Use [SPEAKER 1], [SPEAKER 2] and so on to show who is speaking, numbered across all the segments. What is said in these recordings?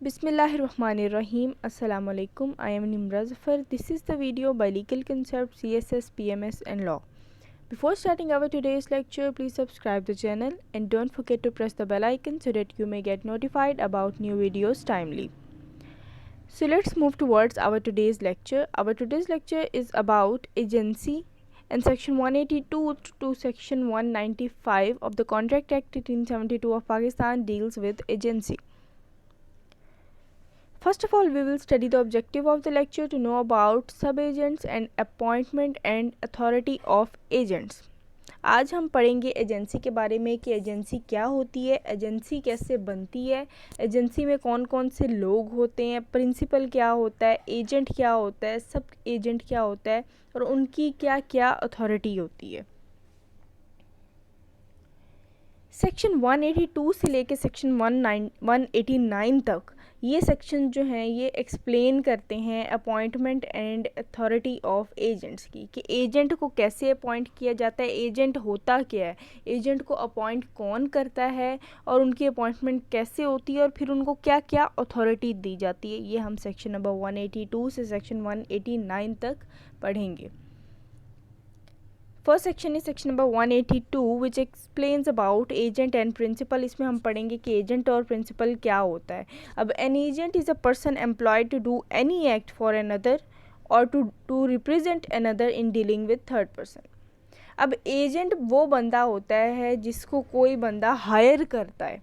[SPEAKER 1] Bismillahirrahmanirrahim. Assalamu alaikum. I am Nimra Zafar. This is the video by Legal Concept, CSS, PMS and Law. Before starting our today's lecture, please subscribe the channel and don't forget to press the bell icon so that you may get notified about new videos timely. So let's move towards our today's lecture. Our today's lecture is about agency, and section 182 to section 195 of the Contract Act 1872 of Pakistan deals with agency. First of all, we will study the objective of the lecture to know about sub-agents and appointment and authority of agents. आज हम पढ़ेंगे agency के बारे में कि agency क्या होती है, एजेंसी कैसे बनती है, एजेंसी में कौन कौन से लोग होते हैं, प्रिंसिपल क्या होता है, एजेंट क्या होता है, सब एजेंट क्या होता है और उनकी क्या क्या अथॉरिटी होती है। सेक्शन 182 से लेके सेक्शन 189 तक ये सेक्शन जो हैं ये एक्सप्लेन करते हैं appointment and authority of agents की, कि एजेंट को कैसे अपॉइंट किया जाता है, एजेंट होता क्या है, एजेंट को अपॉइंट कौन करता है और उनकी अपॉइंटमेंट कैसे होती है और फिर उनको क्या क्या अथॉरिटी दी जाती है। ये हम सेक्शन नंबर 182 से सेक्शन 189 तक पढ़ेंगे। First section is section number 182 which explains about agent and principal. इसमें हम पढ़ेंगे कि एजेंट और प्रिंसिपल क्या होता है। अब an agent is a person employed to do any act for another or to represent another in dealing with third person. अब एजेंट वो बंदा होता है जिसको कोई बंदा हायर करता है,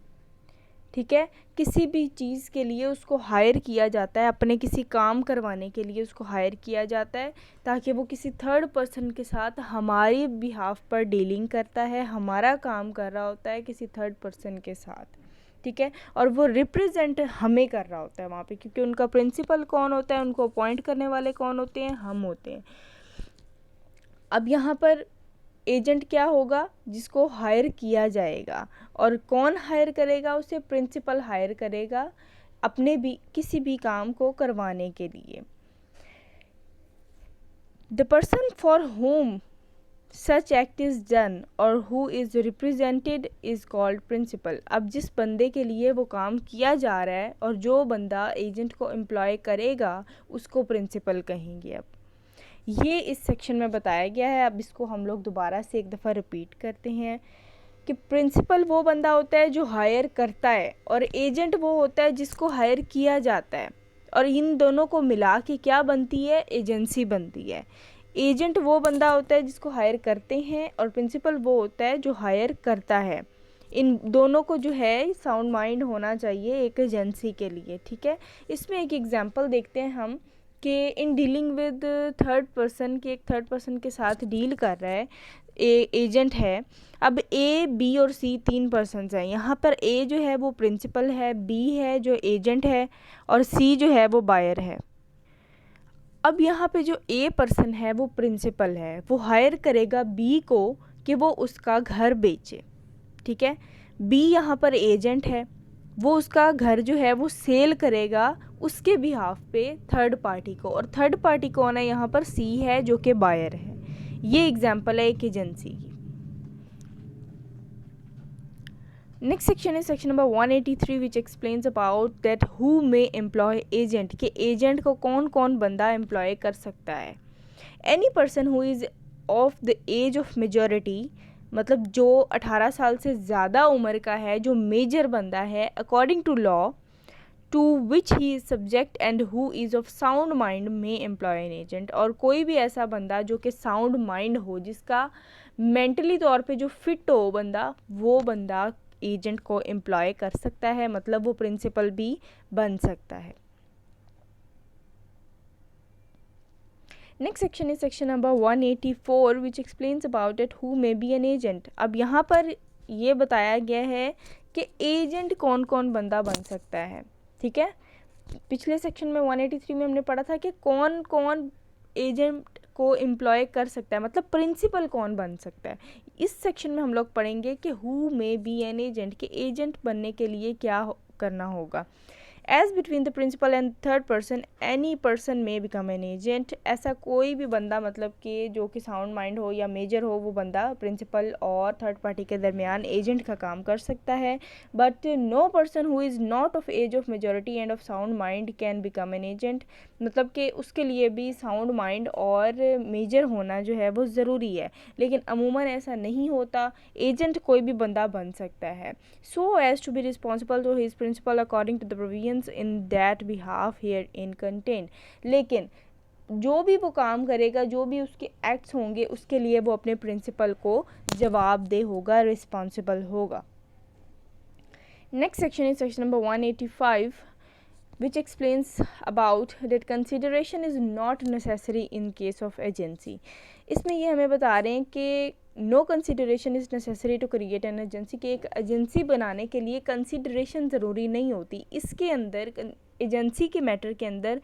[SPEAKER 1] ठीक है, किसी भी चीज़ के लिए उसको हायर किया जाता है, अपने किसी काम करवाने के लिए उसको हायर किया जाता है ताकि वो किसी थर्ड पर्सन के साथ हमारे बिहाफ पर डीलिंग करता है, हमारा काम कर रहा होता है किसी थर्ड पर्सन के साथ, ठीक है, और वो रिप्रेजेंट हमें कर रहा होता है वहाँ पे, क्योंकि उनका प्रिंसिपल कौन होता है, उनको अपॉइंट करने वाले कौन होते हैं, हम होते हैं। अब यहाँ पर एजेंट क्या होगा, जिसको हायर किया जाएगा, और कौन हायर करेगा उसे, प्रिंसिपल हायर करेगा अपने भी किसी भी काम को करवाने के लिए। The person for whom such act is done or who is represented is called principal. अब जिस बंदे के लिए वो काम किया जा रहा है और जो बंदा एजेंट को एम्प्लॉय करेगा उसको प्रिंसिपल कहेंगे। अब ये इस सेक्शन में बताया गया है। अब इसको हम लोग दोबारा से एक दफ़ा रिपीट करते हैं कि प्रिंसिपल वो बंदा होता है जो हायर करता है और एजेंट वो होता है जिसको हायर किया जाता है, और इन दोनों को मिला के क्या बनती है, एजेंसी बनती है। एजेंट वो बंदा होता है जिसको हायर करते हैं और प्रिंसिपल वो होता है जो हायर करता है। इन दोनों को जो है साउंड माइंड होना चाहिए एक एजेंसी के लिए, ठीक है। इसमें एक एग्जांपल देखते हैं हम कि इन डीलिंग विद थर्ड पर्सन, के एक थर्ड पर्सन के साथ डील कर रहा है एजेंट है। अब ए, बी और सी तीन पर्सन्स हैं। यहाँ पर ए जो है वो प्रिंसिपल है, बी है जो एजेंट है और सी जो है वो बायर है। अब यहाँ पे जो ए पर्सन है वो प्रिंसिपल है, वो हायर करेगा बी को कि वो उसका घर बेचे, ठीक है। बी यहाँ पर एजेंट है, वो उसका घर जो है वो सेल करेगा उसके बिहाफ पे थर्ड पार्टी को, और थर्ड पार्टी कौन है, यहाँ पर सी है जो कि बायर है। ये एग्जांपल है एक एजेंसी की। Next section is section number 183 which explains about that who may employ agent, कि एजेंट को कौन कौन बंदा एम्प्लॉय कर सकता है। Any person who is of the age of majority, मतलब जो 18 साल से ज़्यादा उम्र का है, जो मेजर बंदा है according to law to which he is subject and who is of sound mind may employ an agent. और कोई भी ऐसा बंदा जो कि साउंड माइंड हो, जिसका मेंटली तौर पे जो फिट हो बंदा, वो बंदा एजेंट को एम्प्लॉय कर सकता है, मतलब वो प्रिंसिपल भी बन सकता है। Next section is section number 184 which explains about it who may be an agent. अब यहाँ पर ये बताया गया है कि एजेंट कौन कौन बंदा बन सकता है, ठीक है। पिछले सेक्शन में 183 में हमने पढ़ा था कि कौन कौन एजेंट को एम्प्लॉय कर सकता है, मतलब प्रिंसिपल कौन बन सकता है। इस सेक्शन में हम लोग पढ़ेंगे कि who may be an agent, कि एजेंट बनने के लिए क्या करना होगा। As between the principal and third person any person may become an agent, ऐसा कोई भी बंदा मतलब कि जो कि साउंड माइंड हो या मेजर हो, वो बंदा प्रिंसिपल और थर्ड पार्टी के दरमियान एजेंट का काम कर सकता है. But no person who is not of age of majority and of sound mind can become an agent, मतलब कि उसके लिए भी साउंड माइंड और मेजर होना जो है वो ज़रूरी है, लेकिन अमूमन ऐसा नहीं होता. एजेंट कोई भी बंदा बन सकता है. So as to be responsible to his principal according to the provisions in that behalf here in content, लेकिन जो भी वो काम करेगा, जो भी उसके एक्ट्स होंगे, उसके लिए वो अपने प्रिंसिपल को जवाबदेह होगा, रिस्पॉन्सिबल होगा. Next section is section number 185 which explains about that consideration is not necessary in case of agency. इसमें ये हमें बता रहे हैं कि no consideration is necessary to create an agency, कि एक एजेंसी बनाने के लिए कंसिडरेशन ज़रूरी नहीं होती. इसके अंदर एजेंसी के मैटर के अंदर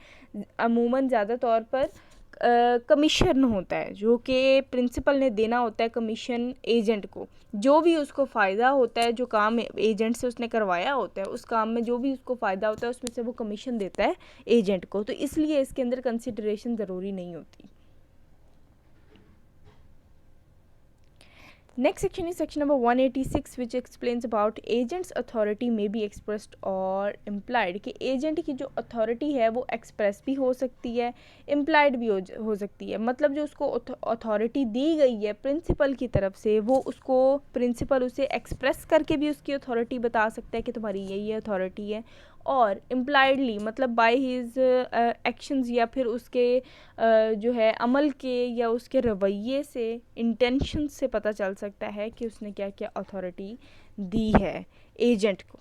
[SPEAKER 1] अमूमन ज़्यादा तौर पर कमीशन होता है, जो कि प्रिंसिपल ने देना होता है कमीशन एजेंट को. जो भी उसको फ़ायदा होता है, जो काम एजेंट से उसने करवाया होता है, उस काम में जो भी उसको फ़ायदा होता है उसमें से वो कमीशन देता है एजेंट को. तो इसलिए इसके अंदर कंसिडरेशन ज़रूरी नहीं होती. Next section is section number 186 which explains about agent's authority may be expressed or implied, कि एजेंट की जो अथॉरिटी है वो एक्सप्रेस भी हो सकती है, इम्प्लाइड भी हो सकती है. मतलब जो उसको अथॉरिटी दी गई है प्रिंसिपल की तरफ से, वो उसको प्रिंसिपल उसे एक्सप्रेस करके भी उसकी अथॉरिटी बता सकता है कि तुम्हारी ये अथॉरिटी है, और इम्प्लाइडली मतलब बाय हिज एक्शंस या फिर उसके जो है अमल के या उसके रवैये से, इंटेंशन से पता चल सकता है कि उसने क्या क्या अथॉरिटी दी है एजेंट को.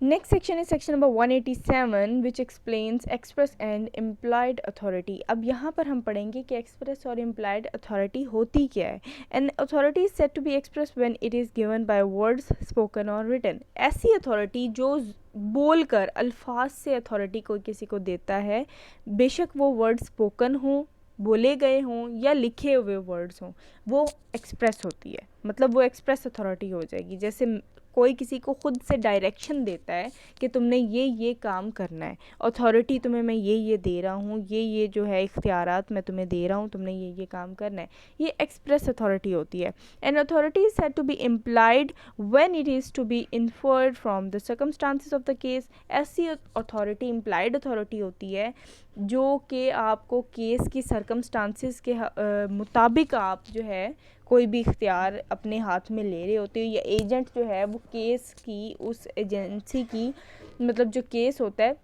[SPEAKER 1] Next section is section number 187 which explains express and implied authority. अब यहाँ पर हम पढ़ेंगे कि एक्सप्रेस और इम्प्लाइड अथॉरिटी होती क्या है. An authority is said to be express when it is given by words spoken और रिटन. ऐसी अथॉरिटी जो बोल कर अल्फाज से अथॉरिटी कोई किसी को देता है, बेशक वो वर्ड स्पोकन हो, बोले गए हों या लिखे हुए वर्ड्स हों, वो एक्सप्रेस होती है. मतलब वो एक्सप्रेस अथॉरिटी हो जाएगी. जैसे कोई किसी को खुद से डायरेक्शन देता है कि तुमने ये काम करना है, अथॉरिटी तुम्हें मैं ये दे रहा हूँ, ये जो है इख्तियारात मैं तुम्हें दे रहा हूँ, तुमने ये काम करना है, ये एक्सप्रेस अथॉरिटी होती है. And authority is said to be implied when it is to be inferred from the circumstances of the case. ऐसी अथॉरिटी इम्प्लाइड अथॉरिटी होती है जो कि आपको केस की सर्कमस्टांसेस के मुताबिक आप जो है कोई भी इख्तियार अपने हाथ में ले रहे होते हो, या एजेंट जो है वो केस की उस एजेंसी की मतलब जो केस होता है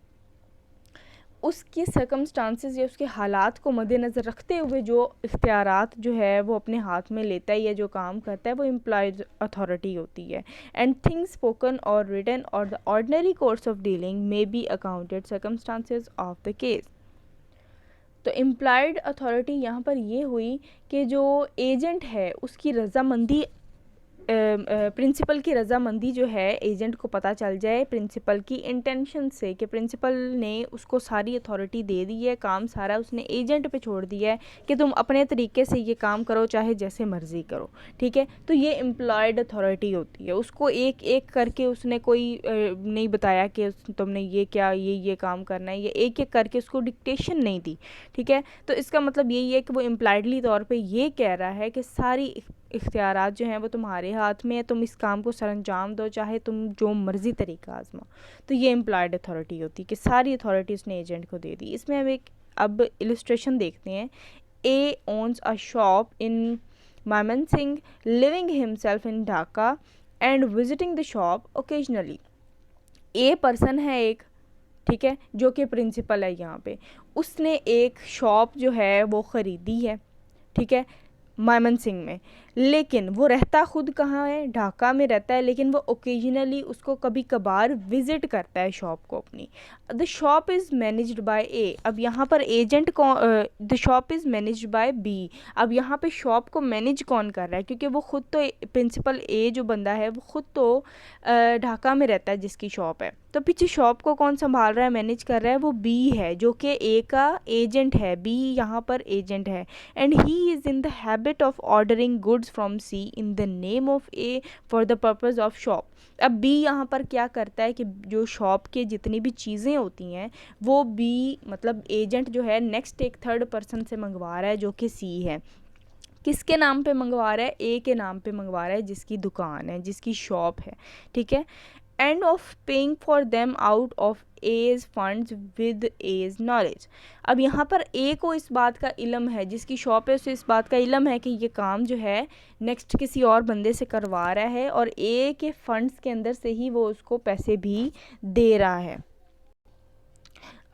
[SPEAKER 1] उसकी सर्कमस्टांसेस या उसके हालात को मद्देनज़र रखते हुए जो इख्तियारात जो है वो अपने हाथ में लेता है या जो काम करता है, वो इम्प्लाइड अथॉरिटी होती है. एंड थिंग्स स्पोकन और रिटन और the ordinary course of dealing may be accounted circumstances of the case. तो इम्प्लाइड अथॉरिटी यहाँ पर ये हुई कि जो एजेंट है उसकी रज़ामंदी, प्रिंसिपल की रज़ामंदी जो है एजेंट को पता चल जाए प्रिंसिपल की इंटेंशन से, कि प्रिंसिपल ने उसको सारी अथॉरिटी दे दी है, काम सारा उसने एजेंट पे छोड़ दिया है कि तुम अपने तरीके से ये काम करो, चाहे जैसे मर्ज़ी करो. ठीक है, तो ये एम्प्लॉयड अथॉरिटी होती है. उसको एक एक करके उसने कोई नहीं बताया कि तुमने ये क्या ये काम करना है, ये एक एक करके उसको डिक्टेशन नहीं दी. ठीक है, तो इसका मतलब यही है कि वो इम्प्लाइडली तौर पर ये कह रहा है कि सारी इख्तियारात जो हैं वो तुम्हारे हाथ में है, तुम इस काम को सरअंजाम दो, चाहे तुम जो मर्ज़ी तरीका आजमाओ. तो ये इम्प्लॉयड अथॉरिटी होती है कि सारी अथॉरिटी उसने एजेंट को दे दी. इसमें हम एक अब इलस्ट्रेशन देखते हैं. A owns a shop in Mymensingh, living himself in Dhaka and visiting the shop occasionally. A person है एक, ठीक है, जो कि प्रिंसिपल है यहाँ पे. उसने एक शॉप जो है वो ख़रीदी है, ठीक है, मायमनसिंह में, लेकिन वो रहता खुद कहाँ है, ढाका में रहता है, लेकिन वो ओकेजनली उसको कभी कभार विज़िट करता है शॉप को अपनी. The shop is managed by A. अब यहाँ पर एजेंट को, the shop is managed by B. अब यहाँ पे शॉप को मैनेज कौन कर रहा है, क्योंकि वो ख़ुद तो प्रिंसिपल ए जो बंदा है वो ख़ुद तो ढाका में रहता है जिसकी शॉप है, तो पीछे शॉप को कौन संभाल रहा है, मैनेज कर रहा है, वो बी है जो कि ए का एजेंट है. बी यहाँ पर एजेंट है. And he is in the habit of ordering goods goods from C in the name of A for the purpose of shop. अब बी यहाँ पर क्या करता है कि जो शॉप के जितनी भी चीज़ें होती हैं वो बी मतलब एजेंट जो है नेक्स्ट एक थर्ड पर्सन से मंगवा रहा है जो कि सी है। किसके नाम पे मंगवा रहा है? ए के नाम पे मंगवा रहा है, जिसकी दुकान है, जिसकी शॉप है, ठीक है। And of paying for them out of A's funds with A's knowledge. अब यहाँ पर ए को इस बात का इल्म है, जिसकी शॉप है उसे इस बात का इल्म है कि ये काम जो है नेक्स्ट किसी और बंदे से करवा रहा है और ए के फंड्स के अंदर से ही वो उसको पैसे भी दे रहा है।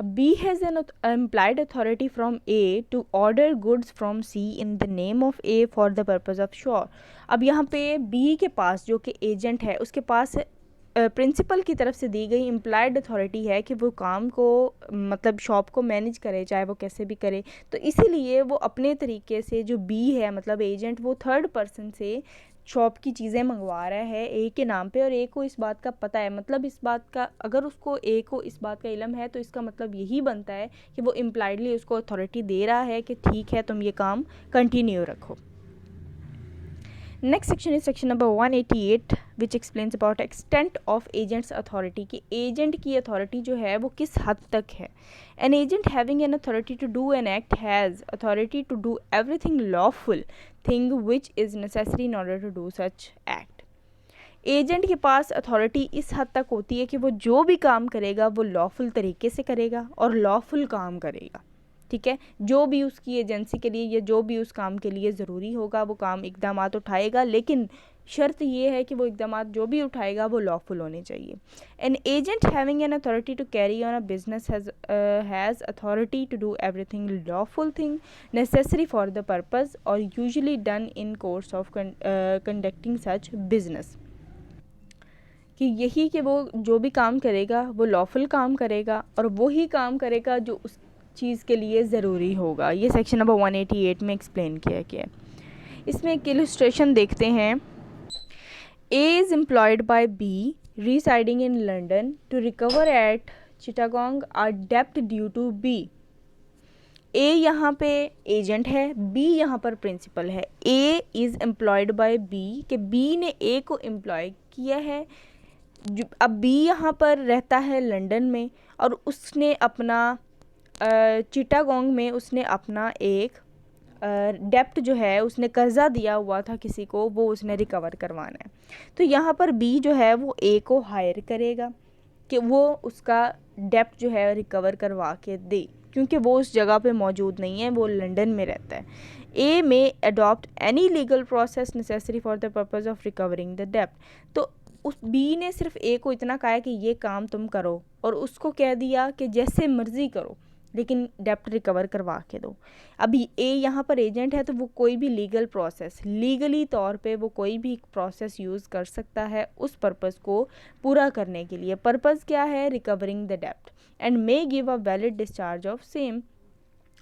[SPEAKER 1] B has an implied authority from A to order goods from C in the name of A for the purpose of sure। अब यहाँ पे B के पास जो कि एजेंट है उसके पास प्रिंसिपल की तरफ से दी गई इम्प्लाइड अथॉरिटी है कि वो काम को मतलब शॉप को मैनेज करे, चाहे वो कैसे भी करे। तो इसीलिए वो अपने तरीके से जो बी है मतलब एजेंट वो थर्ड पर्सन से शॉप की चीज़ें मंगवा रहा है ए के नाम पे और ए को इस बात का पता है। मतलब इस बात का अगर उसको ए को इस बात का इल्म है तो इसका मतलब यही बनता है कि वो इम्प्लाइडली उसको अथॉरिटी दे रहा है कि ठीक है तुम ये काम कंटिन्यू रखो। Next section is section number 188 which explains about extent of agent's authority कि एजेंट की अथॉरिटी जो है वो किस हद तक है। An agent having an authority to do an act has authority to do everything lawful thing which is necessary in order to do such act. Agent के पास अथॉरिटी इस हद तक होती है कि वो जो भी काम करेगा वो लॉफुल तरीके से करेगा और लॉफुल काम करेगा, ठीक है। जो भी उसकी एजेंसी के लिए या जो भी उस काम के लिए ज़रूरी होगा वो काम इक़दामात उठाएगा, लेकिन शर्त ये है कि वो इक़दामात जो भी उठाएगा वो लॉफुल होने चाहिए। An agent having an authority to carry on a business has authority to do everything lawful thing necessary for the purpose or usually done in course of conducting such business. कि यही कि वो जो भी काम करेगा वो लॉफुल काम करेगा और वही काम करेगा जो उस चीज़ के लिए ज़रूरी होगा। ये सेक्शन नंबर 188 में एक्सप्लेन किया गया है। इसमें एक इलस्ट्रेशन देखते हैं। A is employed by B residing in London to recover at Chittagong a डेप्ट ड्यू टू बी। ए यहाँ पे एजेंट है, बी यहाँ पर प्रिंसिपल है। A is employed by B कि बी ने ए को एम्प्लॉय किया है। अब बी यहाँ पर रहता है लंदन में और उसने अपना चिटागोंग में उसने अपना एक डेप्ट जो है उसने कर्ज़ा दिया हुआ था किसी को, वो उसने रिकवर करवाना है। तो यहाँ पर बी जो है वो ए को हायर करेगा कि वो उसका डेप्ट जो है रिकवर करवा के दे, क्योंकि वो उस जगह पे मौजूद नहीं है, वो लंदन में रहता है। A may adopt any legal process necessary for the purpose of recovering the डेप्ट। तो उस बी ने सिर्फ ए को इतना कहा है कि ये काम तुम करो और उसको कह दिया कि जैसे मर्ज़ी करो लेकिन डेप्ट रिकवर करवा के दो। अभी ए यहाँ पर एजेंट है तो वो कोई भी लीगल प्रोसेस लीगली तौर पे वो कोई भी प्रोसेस यूज़ कर सकता है उस पर्पज़ को पूरा करने के लिए। पर्पज़ क्या है? रिकवरिंग द डेप्ट and may give a valid discharge of same.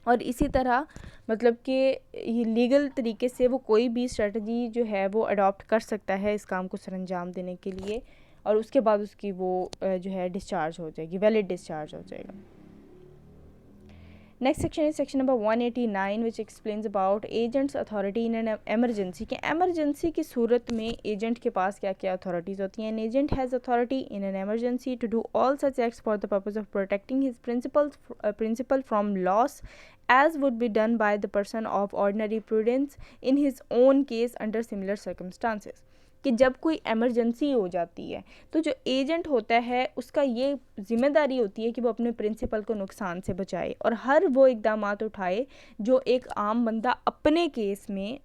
[SPEAKER 1] और इसी तरह मतलब कि ये लीगल तरीके से वो कोई भी स्ट्रेटजी जो है वो अडॉप्ट कर सकता है इस काम को सरअंजाम देने के लिए और उसके बाद उसकी वो जो है डिस्चार्ज हो जाएगी, वैलिड डिस्चार्ज हो जाएगा। Next section is section number 189 which explains about agents authority in an emergency कि एमरजेंसी की सूरत में एजेंट के पास क्या क्या अथॉरिटीज़ होती हैं। An agent has authority in an emergency to do all such acts for the purpose of protecting his principal from loss as would be done by the person of ordinary prudence in his own case under similar circumstances। कि जब कोई emergency हो जाती है तो जो agent होता है उसका ये जिम्मेदारी होती है कि वो अपने प्रिंसिपल को नुकसान से बचाए और हर वो इक़दामात उठाए जो एक आम बंदा अपने केस में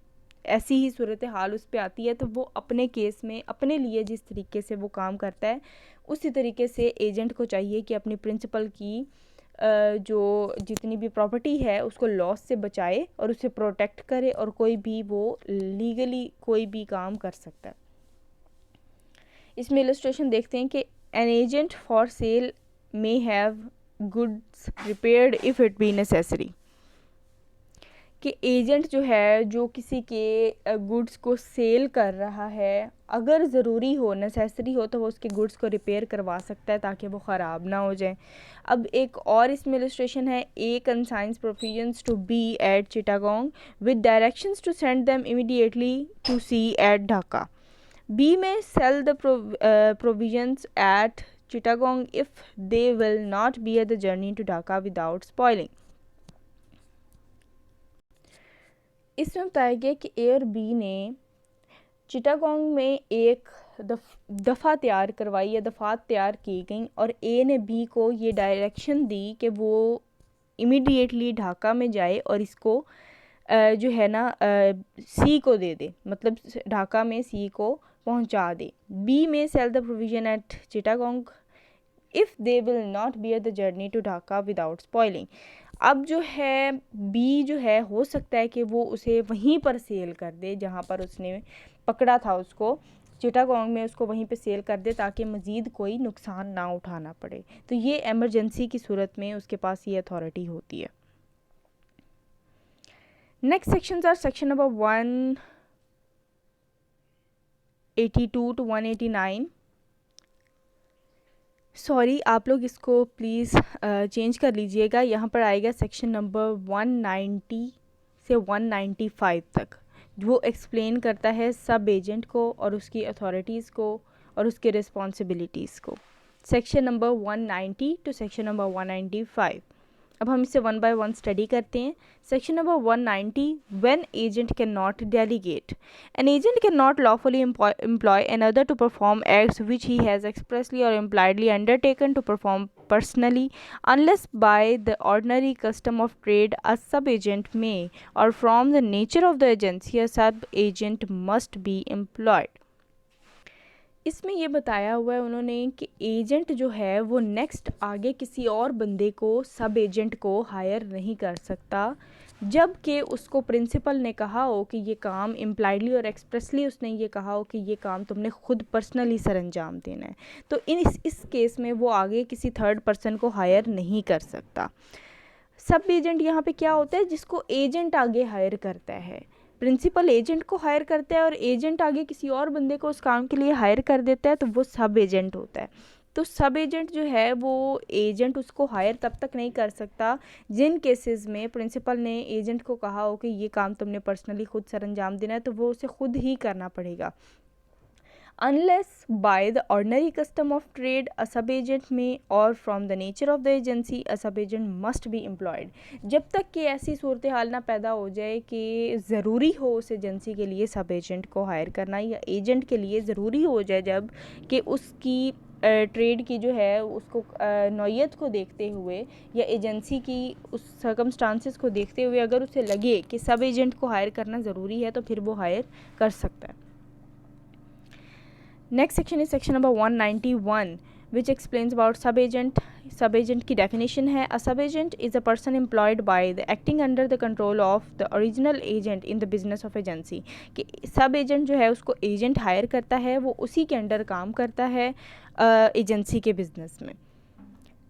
[SPEAKER 1] ऐसी ही सूरत हाल उस पर आती है तो वो अपने केस में अपने लिए जिस तरीके से वो काम करता है उसी तरीके से एजेंट को चाहिए कि अपनी प्रिंसिपल की जो जितनी भी प्रॉपर्टी है उसको लॉस से बचाए और उसे प्रोटेक्ट करे और कोई भी वो लीगली कोई भी काम कर सकता है। इसमें इलस्ट्रेशन देखते हैं कि an agent for sale may have goods prepared if it be necessary कि एजेंट जो है जो किसी के गुड्स को सेल कर रहा है, अगर ज़रूरी हो, नेसेसरी हो, तो वो उसके गुड्स को रिपेयर करवा सकता है ताकि वो ख़राब ना हो जाए। अब एक और इसमें इलस्ट्रेशन है, A consigns provisions to B at Chittagong with directions to send them immediately to C at Dhaka. B में sell the provisions at Chittagong if they will not bear the journey to Dhaka without spoiling। इसमें बताया गया कि ए और B ने चिटागोंग में एक दफ़ा तैयार करवाई या दफ़ात तैयार की गई और ए ने बी को ये डायरेक्शन दी कि वो इमीडिएटली ढाका में जाए और इसको जो है ना सी को दे दे, मतलब ढाका में सी को पहुंचा दे। बी में sell the provision at Chittagong if they will not bear the journey to Dhaka without spoiling. अब जो है बी जो है हो सकता है कि वो उसे वहीं पर सेल कर दे जहाँ पर उसने पकड़ा था उसको, चिटागोंग में उसको वहीं पे सेल कर दे ताकि मज़ीद कोई नुकसान ना उठाना पड़े। तो ये एमरजेंसी की सूरत में उसके पास ये अथॉरिटी होती है। Next sections are section number 182 to 189। Sorry, आप लोग इसको प्लीज़ चेंज कर लीजिएगा। यहाँ पर आएगा सेक्शन नंबर 190 से 195 तक, वो एक्सप्लेन करता है सब एजेंट को और उसकी अथॉरिटीज़ को और उसके रिस्पॉन्सिबिलिटीज़ को। Section number 190 to section number 195। अब हम इसे वन बाय वन स्टडी करते हैं। Section number 190, when agent can not delegate. An agent can not lawfully employ another to perform acts which he has expressly or impliedly undertaken to perform personally unless by the ordinary custom of trade a sub-agent may, or from the nature of the agency a sub-agent must be employed। इसमें ये बताया हुआ है उन्होंने कि agent जो है वो नेक्स्ट आगे किसी और बंदे को, सब एजेंट को हायर नहीं कर सकता जबकि उसको प्रिंसिपल ने कहा हो कि ये काम, इम्प्लाइडली और एक्सप्रेसली उसने ये कहा हो कि ये काम तुमने खुद पर्सनली सर अंजाम देना है। तो इस केस में वो आगे किसी थर्ड पर्सन को हायर नहीं कर सकता। सब एजेंट यहाँ पे क्या होता है, जिसको एजेंट आगे हायर करता है। प्रिंसिपल एजेंट को हायर करता है और एजेंट आगे किसी और बंदे को उस काम के लिए हायर कर देता है, तो वो सब एजेंट होता है। तो सब एजेंट जो है वो एजेंट उसको हायर तब तक नहीं कर सकता जिन केसेस में प्रिंसिपल ने एजेंट को कहा हो कि ये काम तुमने पर्सनली खुद सर अंजाम देना है, तो वो उसे खुद ही करना पड़ेगा। Unless by the ordinary custom of trade a sub-agent may, or from the nature of the agency a sub-agent must be employed। जब तक कि ऐसी सूरत हाल ना पैदा हो जाए कि ज़रूरी हो उस एजेंसी के लिए सब एजेंट को हायर करना, या एजेंट के लिए ज़रूरी हो जाए जब कि उसकी ट्रेड की जो है उसको नौयत को देखते हुए या एजेंसी की उस सर्कमस्टांसेस को देखते हुए अगर उसे लगे कि सब एजेंट को हायर करना ज़रूरी है, तो फिर वो हायर कर सकता है। Next section is section number 191 which explains about सब एजेंट। सब एजेंट की डेफिनेशन है, अ सब agent is a person employed by the acting under the control of the original agent in the business of agency. कि सब agent जो है उसको agent higher करता है, वो उसी के अंडर काम करता है एजेंसी के बिजनेस में।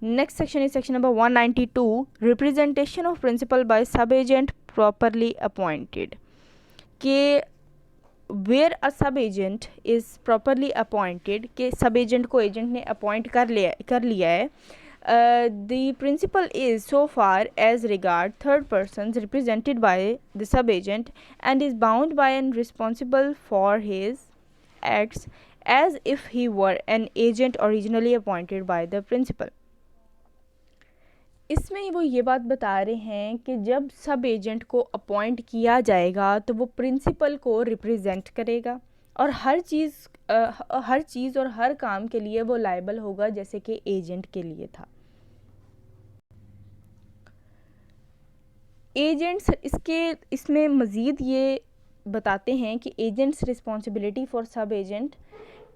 [SPEAKER 1] Next section is section number 192 representation of principal bye सब एजेंट प्रॉपरली अपॉइंटेड। कि वेयर अ सब एजेंट इज़ प्रॉपरली अपॉइंटेड, कि सब एजेंट को एजेंट ने अपॉइंट कर लिया है, the principal is so far as regard third person represented by the sub agent and is bound by and responsible for his acts as if he were an agent originally appointed by the principal. इसमें वो ये बात बता रहे हैं कि जब सब एजेंट को अपॉइंट किया जाएगा तो वो प्रिंसिपल को रिप्रेजेंट करेगा और हर चीज़ और हर काम के लिए वो लायबल होगा जैसे कि एजेंट के लिए था। एजेंट्स इसमें मज़ीद ये बताते हैं कि एजेंट्स रिस्पॉन्सिबिलिटी फॉर सब एजेंट,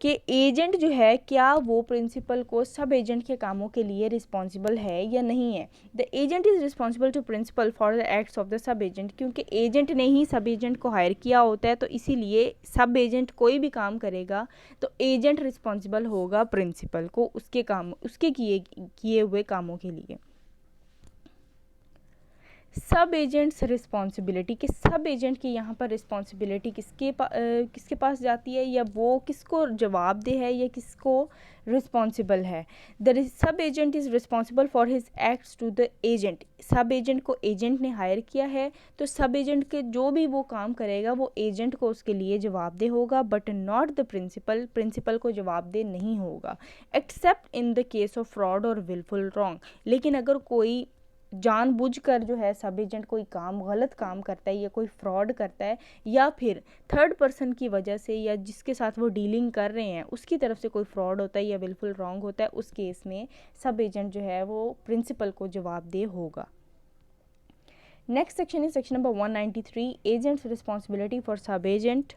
[SPEAKER 1] कि एजेंट जो है क्या वो प्रिंसिपल को सब एजेंट के कामों के लिए रिस्पॉन्सिबल है या नहीं है। The agent is responsible to principal for the acts of the sub agent, क्योंकि एजेंट ने ही सब एजेंट को हायर किया होता है, तो इसीलिए सब एजेंट कोई भी काम करेगा तो एजेंट रिस्पॉन्सिबल होगा प्रिंसिपल को उसके किए हुए कामों के लिए। सब एजेंट्स रिस्पॉन्सिबिलिटी कि सब एजेंट की यहाँ पर रिस्पॉन्सिबिलिटी किसके पास जाती है, या वो किसको जवाबदेह है, या किसको रिस्पॉन्सिबल है. The sub agent is responsible for his acts to the agent. Sub agent को एजेंट ने हायर किया है, तो सब एजेंट के जो भी वो काम करेगा वो एजेंट को उसके लिए जवाबदेह होगा, but not the principal. Principal को जवाबदेह नहीं होगा, except in the case of fraud और विलफुल रॉन्ग. लेकिन अगर कोई जानबूझकर जो है सब एजेंट कोई काम गलत काम करता है, या कोई फ्रॉड करता है, या फिर थर्ड पर्सन की वजह से, या जिसके साथ वो डीलिंग कर रहे हैं उसकी तरफ से कोई फ्रॉड होता है या विलफुल रॉन्ग होता है, उस केस में सब एजेंट जो है वो प्रिंसिपल को जवाबदेह होगा. Next section is section number 193, agents responsibility for सब एजेंट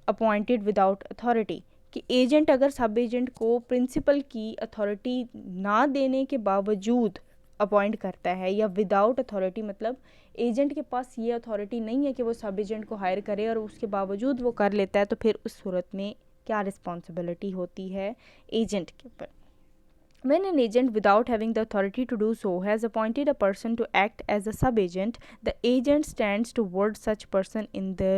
[SPEAKER 1] अपॉइंटेड विदाउट अथॉरिटी. कि एजेंट अगर सब एजेंट को प्रिंसिपल की अथॉरिटी ना देने के बावजूद अपॉइंट करता है, या विदाउट अथॉरिटी मतलब एजेंट के पास ये अथॉरिटी नहीं है कि वो सब एजेंट को हायर करे और उसके बावजूद वो कर लेता है, तो फिर उस सूरत में क्या रिस्पॉन्सिबिलिटी होती है एजेंट के ऊपर. When an agent, without having the authority to do so, has appointed a person to act as a sub-agent, the agent stands towards such person in the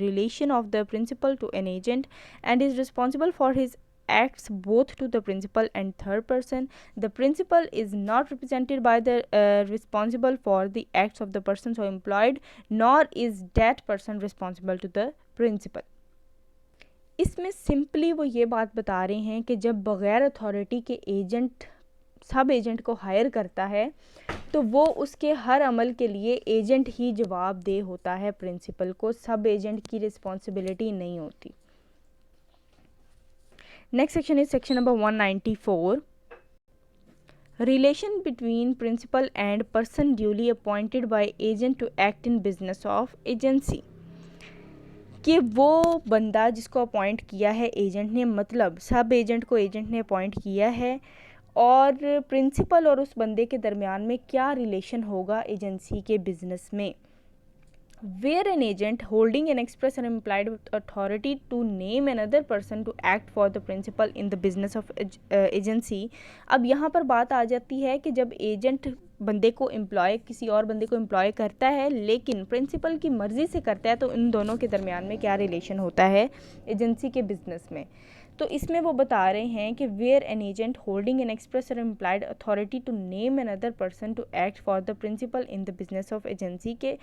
[SPEAKER 1] relation of the principal to an agent, and is responsible for his acts both to the principal and third person. The principal is not represented by the responsible for the acts of the person so employed, nor is that person responsible to the principal. इसमें simply वो ये बात बता रहे हैं कि जब बग़ैर अथॉरिटी के एजेंट सब एजेंट को हायर करता है, तो वो उसके हर अमल के लिए एजेंट ही जवाबदेह होता है प्रिंसिपल को, सब एजेंट की रिस्पॉन्सिबिलिटी नहीं होती. Next section is section number 194, relation between principal and person duly appointed by agent to act in business of agency. कि वो बंदा जिसको अपॉइंट किया है एजेंट ने, मतलब सब एजेंट को एजेंट ने अपॉइंट किया है, और प्रिंसिपल और उस बंदे के दरमियान में क्या रिलेशन होगा एजेंसी के बिजनेस में. Where an agent holding an express or implied authority to name another person to act for the principal in the business of agency. अब यहाँ पर बात आ जाती है कि जब एजेंट बंदे को एम्प्लॉय किसी और बंदे को एम्प्लॉय करता है लेकिन प्रिंसिपल की मर्ज़ी से करता है, तो इन दोनों के दरमियान में क्या रिलेशन होता है एजेंसी के बिजनेस में. तो इसमें वो बता रहे हैं कि where an agent holding an express or implied authority to name another person to act for the principal in the business of agency. के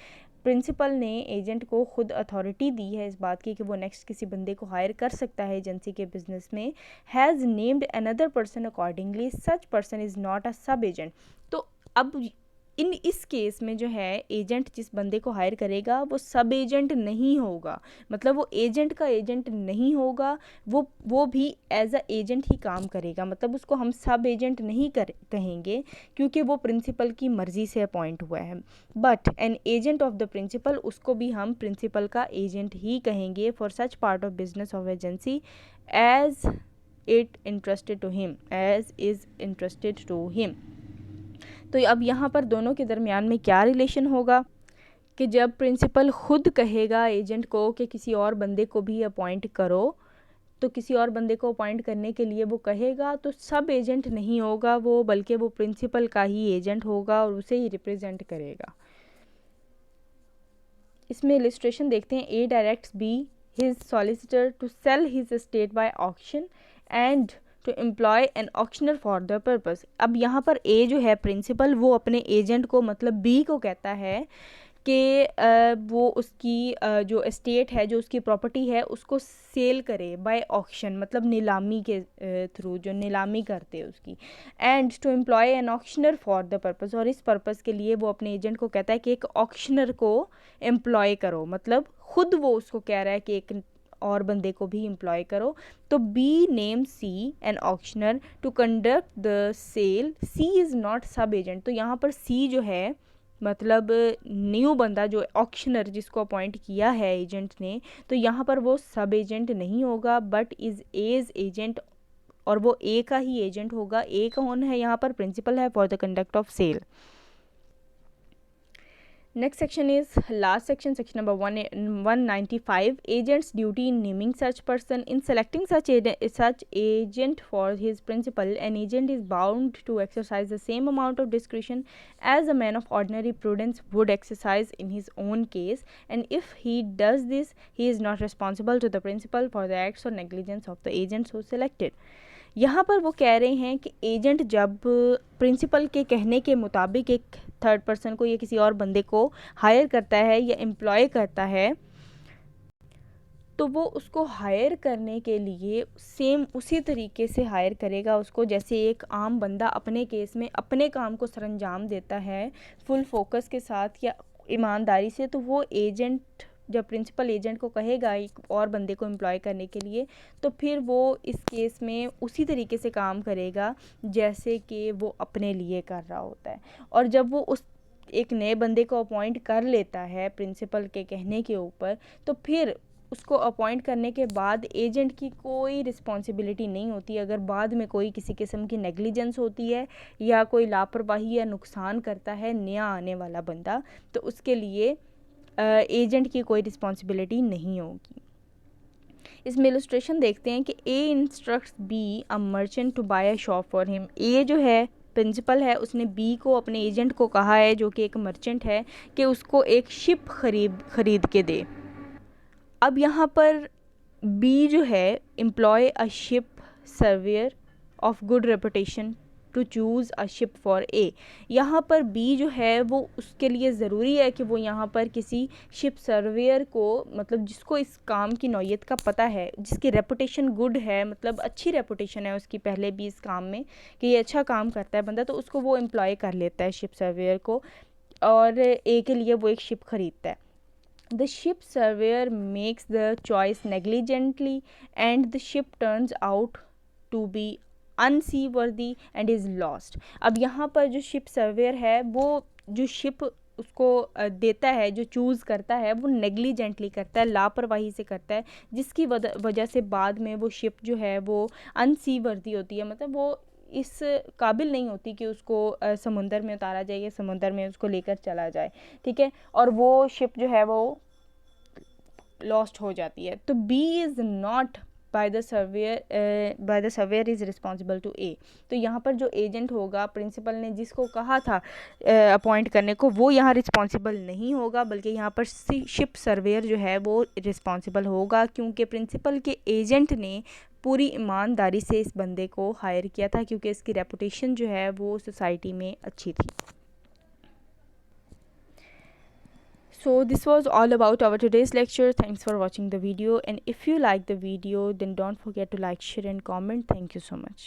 [SPEAKER 1] प्रिंसिपल ने एजेंट को खुद अथॉरिटी दी है इस बात की कि वो नेक्स्ट किसी बंदे को हायर कर सकता है एजेंसी के बिजनेस में, has named another person accordingly, such person is not a सब एजेंट. तो अब इस केस में जो है एजेंट जिस बंदे को हायर करेगा वो सब एजेंट नहीं होगा, मतलब वो एजेंट का एजेंट नहीं होगा, वो भी एज अ एजेंट ही काम करेगा, मतलब उसको हम सब एजेंट नहीं कहेंगे क्योंकि वो प्रिंसिपल की मर्ज़ी से अपॉइंट हुआ है. But an agent of the principal, उसको भी हम प्रिंसिपल का एजेंट ही कहेंगे for such part of business of agency as it interested to him, as is interested to him. तो अब यहाँ पर दोनों के दरमियान में क्या रिलेशन होगा कि जब प्रिंसिपल खुद कहेगा एजेंट को कि किसी और बंदे को भी अपॉइंट करो, तो किसी और बंदे को अपॉइंट करने के लिए वो कहेगा, तो सब एजेंट नहीं होगा वो, बल्कि वो प्रिंसिपल का ही एजेंट होगा और उसे ही रिप्रेजेंट करेगा. इसमें इलस्ट्रेशन देखते हैं. A directs B his solicitor to sell his estate by auction and to employ an auctioneer for the purpose. अब यहाँ पर ए जो है प्रिंसिपल, वो अपने एजेंट को मतलब बी को कहता है कि वो उसकी जो एस्टेट है, जो उसकी प्रॉपर्टी है, उसको सेल करे बाय ऑक्शन, मतलब नीलामी के थ्रू, जो नीलामी करते हैं उसकी. And to employ an auctioneer for the purpose, और इस पर्पस के लिए वो अपने एजेंट को कहता है कि एक ऑक्शनर को एम्प्लॉय करो, मतलब खुद वो उसको कह रहा है कि एक और बंदे को भी एम्प्लॉय करो. तो B name C an auctioneer to conduct the sale. C is not sub agent. तो यहाँ पर सी जो है मतलब न्यू बंदा जो ऑक्शनर जिसको अपॉइंट किया है एजेंट ने, तो यहाँ पर वो सब एजेंट नहीं होगा बट इज़ एज एजेंट, और वो ए का ही एजेंट होगा. ए कौन है यहाँ पर? प्रिंसिपल है for the conduct of sale. Next section is last section, section number 195, agent's duty in naming such person. In selecting such agent for his principal, an agent is bound to exercise the same amount of discretion as a man of ordinary prudence would exercise in his own case, and if he does this, he is not responsible to the principal for the acts or negligence of the agent so selected. यहाँ पर वो कह रहे हैं कि agent जब principal के कहने के मुताबिक एक थर्ड पर्सन को या किसी और बंदे को हायर करता है या एम्प्लॉय करता है, तो वो उसको हायर करने के लिए सेम उसी तरीके से हायर करेगा उसको जैसे एक आम बंदा अपने केस में अपने काम को सरंजाम देता है फुल फोकस के साथ या ईमानदारी से। तो वो एजेंट जब प्रिंसिपल एजेंट को कहेगा एक और बंदे को एम्प्लॉय करने के लिए, तो फिर वो इस केस में उसी तरीके से काम करेगा जैसे कि वो अपने लिए कर रहा होता है। और जब वो उस एक नए बंदे को अपॉइंट कर लेता है प्रिंसिपल के कहने के ऊपर, तो फिर उसको अपॉइंट करने के बाद एजेंट की कोई रिस्पॉन्सिबिलिटी नहीं होती। अगर बाद में कोई किसी किस्म की नेग्लिजेंस होती है या कोई लापरवाही या नुकसान करता है नया आने वाला बंदा, तो उसके लिए एजेंट की कोई रिस्पॉन्सिबिलिटी नहीं होगी। इसमें इलस्ट्रेशन देखते हैं कि A instructs B a merchant to buy a shop for him. A जो है प्रिंसिपल है, उसने बी को अपने एजेंट को कहा है जो कि एक मर्चेंट है कि उसको एक शिप खरीद के दे। अब यहाँ पर बी जो है employ a ship surveyor of good reputation to choose a ship for A. यहाँ पर बी जो है वो उसके लिए ज़रूरी है कि वो यहाँ पर किसी शिप सर्वेयर को, मतलब जिसको इस काम की नौयत का पता है, जिसकी रेपुटेशन गुड है, मतलब अच्छी रेपुटेशन है उसकी पहले भी इस काम में कि ये अच्छा काम करता है बंदा, तो उसको वो एम्प्लॉय कर लेता है शिप सर्वेयर को और ए के लिए वो एक शिप खरीदता है। The ship surveyor makes the choice negligently and the ship turns out to be unseaworthy and is lost. अब यहाँ पर जो शिप सर्वेयर है वो जो शिप उसको देता है, जो चूज़ करता है, वो नेग्लिजेंटली करता है, लापरवाही से करता है, जिसकी वजह से बाद में वो शिप जो है वो अनसीवर्दी होती है, मतलब वो इस काबिल नहीं होती कि उसको समुंदर में उतारा जाए या समुंदर में उसको लेकर चला जाए, ठीक है, और वो शिप जो है वो लॉस्ट हो जाती है। तो B is not by the surveyor is responsible to A. तो यहाँ पर जो एजेंट होगा, प्रिंसिपल ने जिसको कहा था अपॉइंट करने को, वो यहाँ रिस्पॉन्सिबल नहीं होगा, बल्कि यहाँ पर शिप सर्वेयर जो है वो रिस्पॉन्सिबल होगा, क्योंकि प्रिंसिपल के एजेंट ने पूरी ईमानदारी से इस बंदे को हायर किया था, क्योंकि इसकी रेपुटेशन जो है वो सोसाइटी में अच्छी थी। So this was all about our today's lecture. Thanks for watching the video, and if you like the video then don't forget to like, share and comment. Thank you so much.